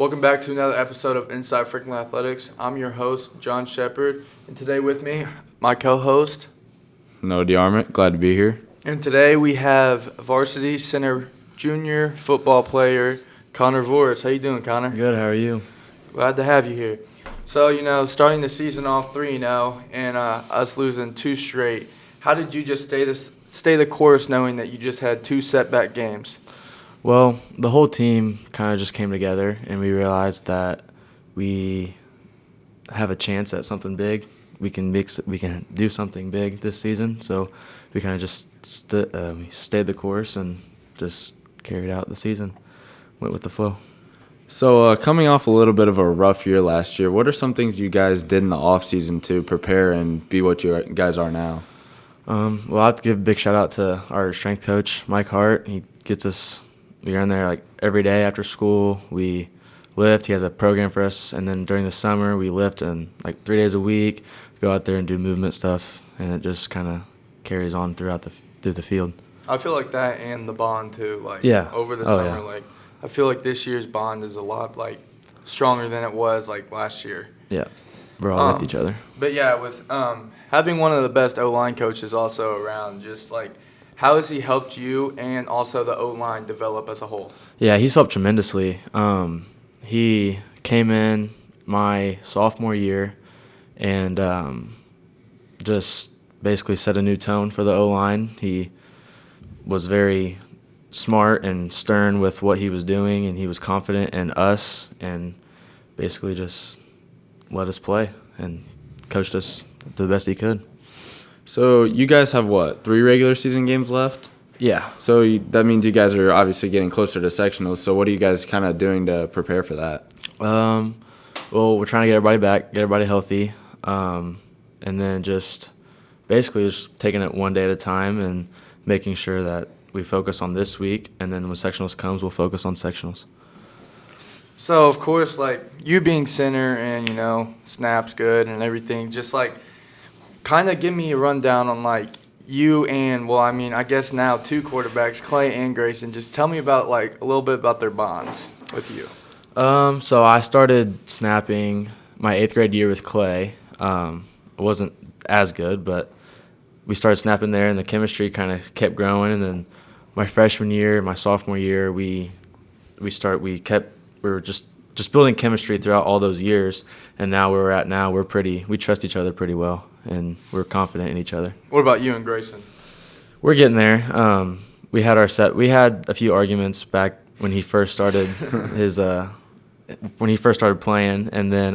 Welcome back to another episode of Inside Freaking Athletics. I'm your host, John Shepard, and today with me, my co-host, Noah DeArmond. Glad to be here. And today we have varsity center junior football player, Connor Voris. How you doing, Connor? Good, how are you? Glad to have you here. So, starting the season off 3-0 and us losing 2 straight, how did you just stay the course knowing that you just had 2 setback games? Well, the whole team kind of just came together, and we realized that we have a chance at something big. We can do something big this season, so we kind of just stayed the course and just carried out the season, went with the flow. So coming off a little bit of a rough year last year, what are some things you guys did in the offseason to prepare and be what you guys are now? Well, I have to give a big shout-out to our strength coach, Mike Hart. He gets us – we're in there like every day after school. We lift. He has a program for us. And then during the summer, we lift and like 3 days a week, go out there and do movement stuff. And it just kind of carries on through the field. I feel like that and the bond too. Over the summer, I feel like this year's bond is a lot stronger than it was last year. Yeah, we're all with each other. But yeah, with having one of the best O-line coaches also around, just how has he helped you and also the O-line develop as a whole? Yeah, he's helped tremendously. He came in my sophomore year and just basically set a new tone for the O-line. He was very smart and stern with what he was doing, and he was confident in us and basically just let us play and coached us the best he could. So you guys have, 3 regular season games left? Yeah. So that means you guys are obviously getting closer to sectionals. So what are you guys kind of doing to prepare for that? Well, we're trying to get everybody back, get everybody healthy, and then just basically just taking it one day at a time and making sure that we focus on this week, and then when sectionals comes, we'll focus on sectionals. So, of course, you being center and, snaps good and everything, just kind of give me a rundown on you and, I guess now 2 quarterbacks, Clay and Grayson. Just tell me about a little bit about their bonds with you. So I started snapping my 8th grade year with Clay. It wasn't as good, but we started snapping there, and the chemistry kind of kept growing. And then my freshman year, my sophomore year, we were just building chemistry throughout all those years. And now where we're at now, we trust each other pretty well, and we're confident in each other. What about you and Grayson? We're getting there. We had a few arguments back when he first started playing, and then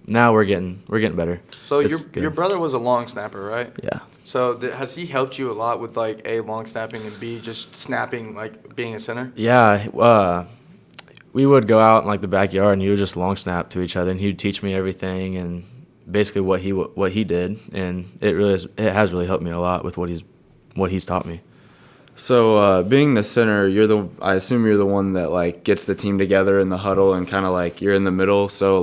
now we're getting better. So your brother was a long snapper, right? Yeah. So has he helped you a lot with A, long snapping, and B, just snapping being a center? Yeah. We would go out in the backyard, and he would just long snap to each other, and he would teach me everything and basically what he did, and it has really helped me a lot with what he's taught me. So being the center, I assume you're the one that gets the team together in the huddle and kind of you're in the middle. So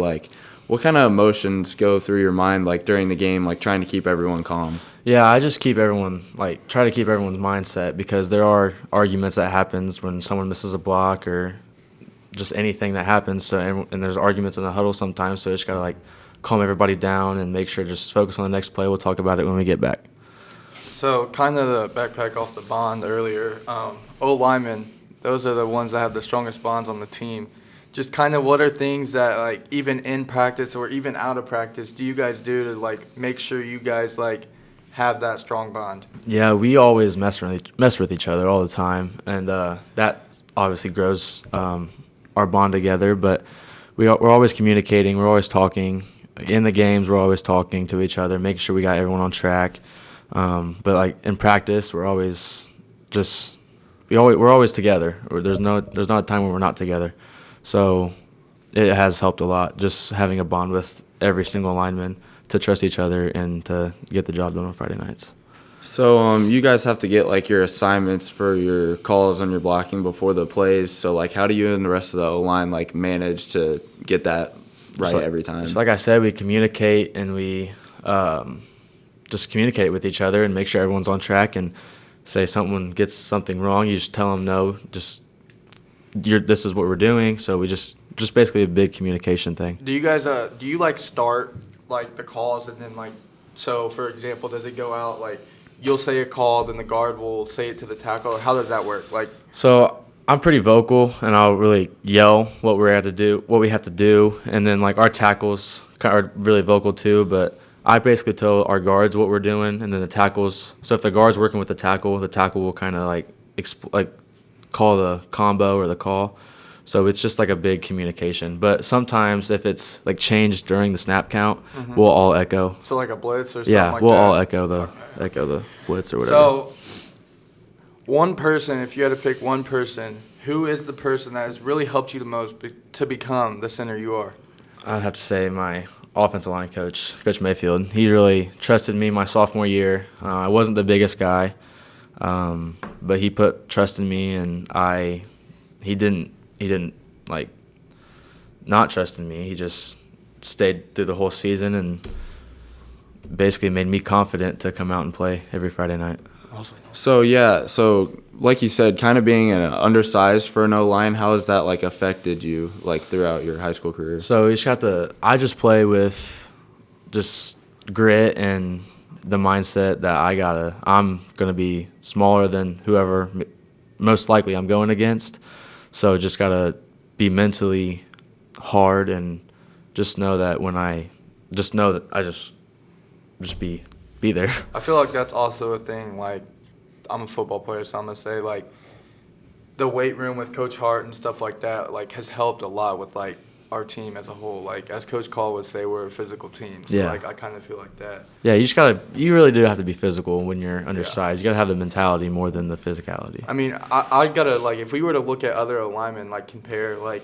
what kind of emotions go through your mind during the game, trying to keep everyone calm? Yeah, I just try to keep everyone's mindset, because there are arguments that happens when someone misses a block or just anything that happens. So and there's arguments in the huddle sometimes. So I just gotta calm everybody down and make sure just focus on the next play. We'll talk about it when we get back. So kind of the backpack off the bond earlier. O-linemen, those are the ones that have the strongest bonds on the team. Just kind of what are things that even in practice or even out of practice do you guys do to make sure you guys have that strong bond? Yeah, we always mess with each other all the time, and that obviously grows our bond together. But we're always communicating. We're always talking. In the games, we're always talking to each other, making sure we got everyone on track. But in practice, we're always together. There's not a time when we're not together. So it has helped a lot, just having a bond with every single lineman to trust each other and to get the job done on Friday nights. So you guys have to get your assignments for your calls on your blocking before the plays. So how do you and the rest of the O-line manage to get that right every time? Just like I said, we communicate, and we just communicate with each other and make sure everyone's on track. And say someone gets something wrong, you just tell them no, just this is what we're doing. So we just basically a big communication thing. Do you guys do you like start like the calls and then like so for example does it go out like you'll say a call then the guard will say it to the tackle or how does that work like So I'm pretty vocal, and I'll really yell what we have to do, and then like our tackles are really vocal too. But I basically tell our guards what we're doing, and then the tackles. So if the guard's working with the tackle will kind of like call the combo or the call. So it's just like a big communication. But sometimes if it's like changed during the snap count, we'll all echo. so like a blitz or something Yeah, like we'll that? all echo the blitz or whatever. So one person, if you had to pick one person, who is the person that has really helped you the most to become the center you are? I'd have to say my offensive line coach, Coach Mayfield. He really trusted me my sophomore year. I wasn't the biggest guy, but he put trust in me, and he didn't like not trust in me. He just stayed through the whole season and basically made me confident to come out and play every Friday night. So like you said, kind of being undersized for an O-line, how has that like affected you like throughout your high school career? So you just have to. I just play with just grit and the mindset that I'm gonna be smaller than whoever most likely I'm going against. So just gotta be mentally hard and just know that I just be there. I feel like that's also a thing. Like, I'm a football player, so I'm gonna say like the weight room with Coach Hart and stuff like that like has helped a lot with like our team as a whole. Like as Coach Call would say, we're a physical team. So Yeah. like I kind of feel like that. Yeah, you really do have to be physical when you're undersized. You gotta have the mentality more than the physicality. I mean, I gotta like if we were to look at other alignment like compare like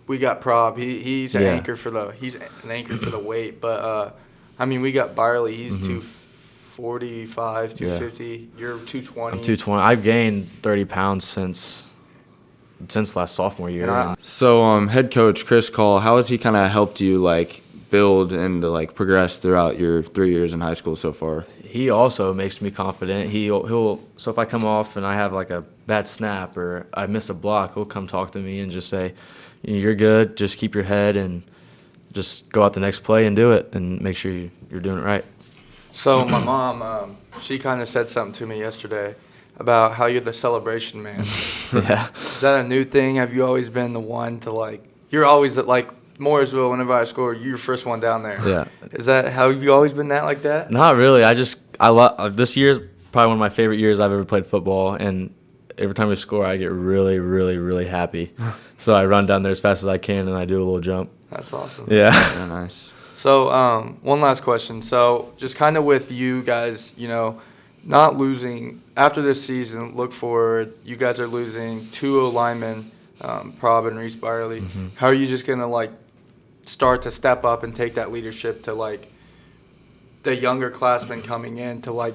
we got Prob. He's an anchor for the weight, but I mean we got Byerly. He's 245, 250. You're 220. I'm 220. I've gained 30 pounds since last sophomore year. So head coach Chris Call, how has he kind of helped you like build and like progress throughout your 3 years in high school so far? He also makes me confident. He'll so if I come off and I have like a bad snap or I miss a block, he'll come talk to me and just say, "You're good. Just keep your head and just go out the next play and do it and make sure you're doing it right." So my mom, she kind of said something to me yesterday about how you're the celebration man. Yeah. Is that a new thing? Have you always been the one to like? You're always at like Mooresville. Whenever I score, you're the first one down there. Yeah. Is that how have you always been that like that? Not really. I love this year's probably one of my favorite years I've ever played football, and every time we score, I get really, really, really happy. So I run down there as fast as I can, and I do a little jump. That's awesome. Yeah. Yeah, nice. So one last question. So just kind of with you guys, not losing after this season. Look forward. You guys are losing 2 linemen, Prob and Reese Byerly. How are you just gonna like start to step up and take that leadership to like the younger classmen coming in to like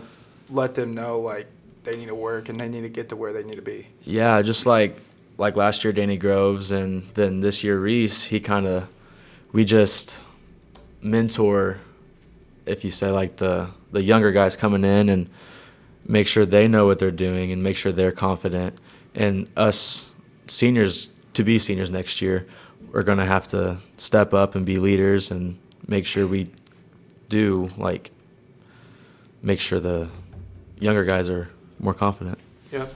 let them know like they need to work and they need to get to where they need to be? Yeah, just like last year, Danny Groves, and then this year, Reese, we just mentor, if you say, like the younger guys coming in and make sure they know what they're doing and make sure they're confident. And us seniors, to be seniors next year, we're going to have to step up and be leaders and make sure we do, like, make sure the younger guys are more confident. Yeah.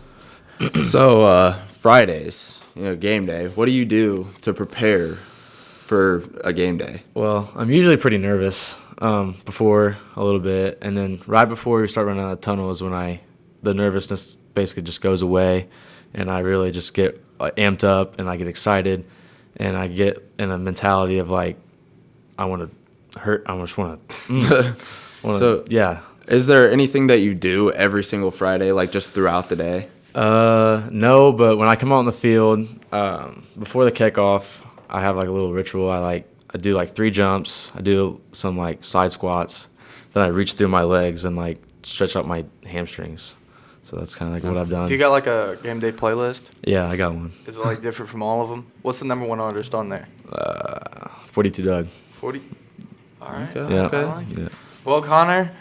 So Fridays, game day. What do you do to prepare for a game day? Well, I'm usually pretty nervous before a little bit, and then right before we start running out of the tunnel is when the nervousness basically just goes away, and I really just get amped up and I get excited, and I get in a mentality of like I just want to. So yeah. Is there anything that you do every single Friday, like just throughout the day? No, but when I come out on the field, before the kickoff, I have like a little ritual. I do like 3 jumps. I do some like side squats. Then I reach through my legs and like stretch out my hamstrings. So that's kind of like what I've done. Do you got like a game day playlist? Yeah, I got one. Is it like different from all of them? What's the number one artist on there? 42 Doug. 40? All right. Okay. Yeah. I like it. Yeah. Well, Connor,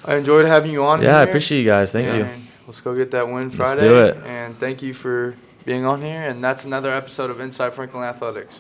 I enjoyed having you on Yeah, I here. appreciate you guys. Thank you. And let's go get that win Let's Friday. do it. And thank you for being on here. And that's another episode of Inside Franklin Athletics.